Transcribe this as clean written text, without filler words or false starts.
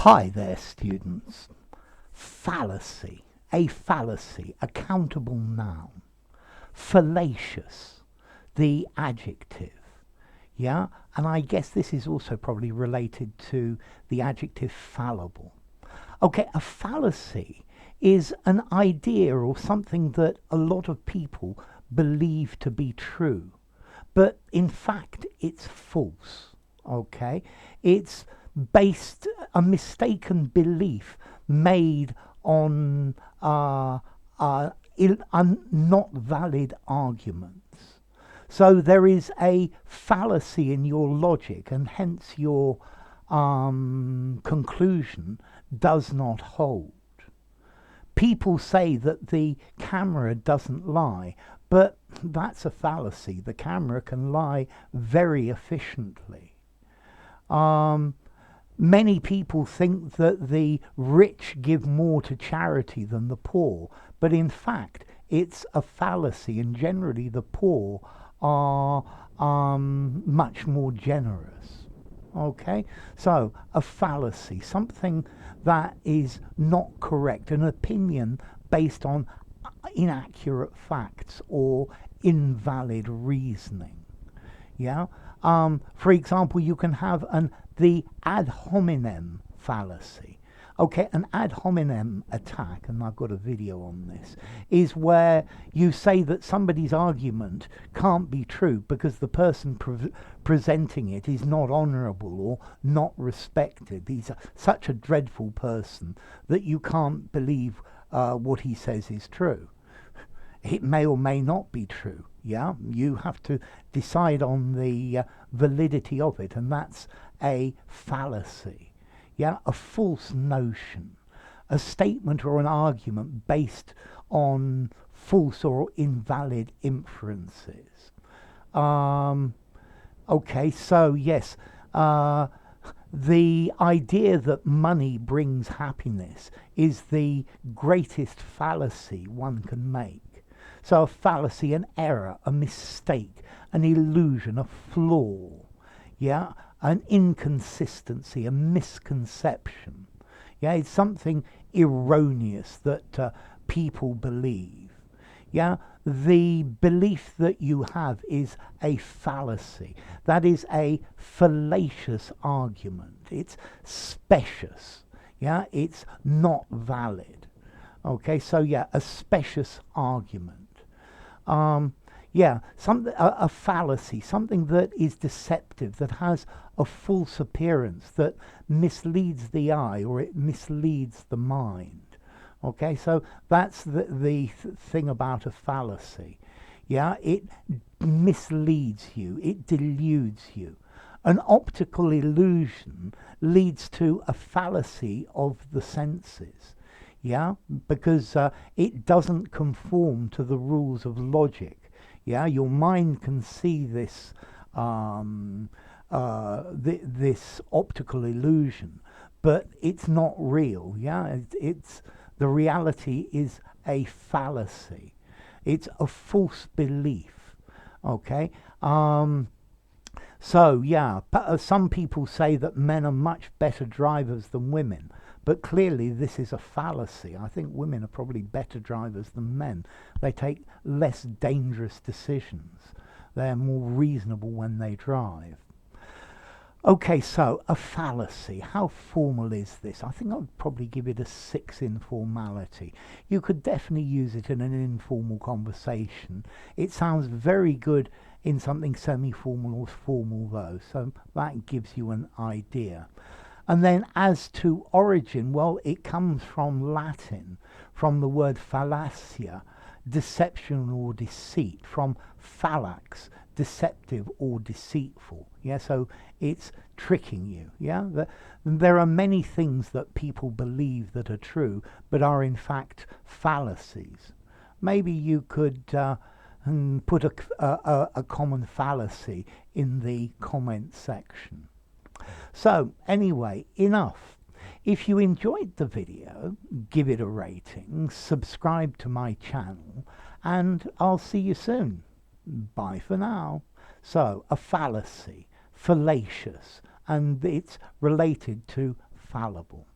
Hi there, students. Fallacy, a fallacy, a countable noun. Fallacious, the adjective. Yeah, and I guess this is also probably related to the adjective fallible. Okay, a fallacy is an idea or something that a lot of people believe to be true, but in fact it's false. Okay, it's based a mistaken belief made on not valid arguments. So there is a fallacy in your logic, and hence your conclusion does not hold. People say that the camera doesn't lie, but that's a fallacy. The camera can lie very efficiently. Many people think that the rich give more to charity than the poor, but in fact it's a fallacy, and generally the poor are much more generous. Okay, so a fallacy, something that is not correct, an opinion based on inaccurate facts or invalid reasoning. Yeah. For example, you can have the ad hominem fallacy. Okay, an ad hominem attack, and I've got a video on this, is where you say that somebody's argument can't be true because the person presenting it is not honourable or not respected. He's such a dreadful person that you can't believe what he says is true. It may or may not be true. Yeah, you have to decide on the validity of it, and that's a fallacy. Yeah, a false notion, a statement or an argument based on false or invalid inferences. Okay, so yes, the idea that money brings happiness is the greatest fallacy one can make. So a fallacy, an error, a mistake, an illusion, a flaw, yeah, an inconsistency, a misconception. Yeah, it's something erroneous that people believe. Yeah, the belief that you have is a fallacy. That is a fallacious argument. It's specious. Yeah, it's not valid. Okay, so yeah, a specious argument. Yeah, a fallacy, something that is deceptive, that has a false appearance, that misleads the eye or it misleads the mind. Okay, so that's the thing about a fallacy. Yeah, it misleads you, it deludes you. An optical illusion leads to a fallacy of the senses. Yeah, because it doesn't conform to the rules of logic. Yeah, your mind can see this this optical illusion, but it's not real. Yeah, it's the reality is a fallacy. It's a false belief. Okay. So yeah, some people say that men are much better drivers than women. But clearly this is a fallacy. I think women are probably better drivers than men. They take less dangerous decisions. They're more reasonable when they drive. Okay, so a fallacy. How formal is this? I think I'd probably give it a 6 in formality. You could definitely use it in an informal conversation. It sounds very good in something semi-formal or formal though, so that gives you an idea. And then as to origin, well, it comes from Latin, from the word fallacia, deception or deceit, from phallax, deceptive or deceitful. Yeah, so it's tricking you. Yeah, there are many things that people believe that are true, but are in fact fallacies. Maybe you could put a common fallacy in the comment section. So anyway, enough. If you enjoyed the video, give it a rating, subscribe to my channel, and I'll see you soon. Bye for now. So, a fallacy, fallacious, and it's related to fallible.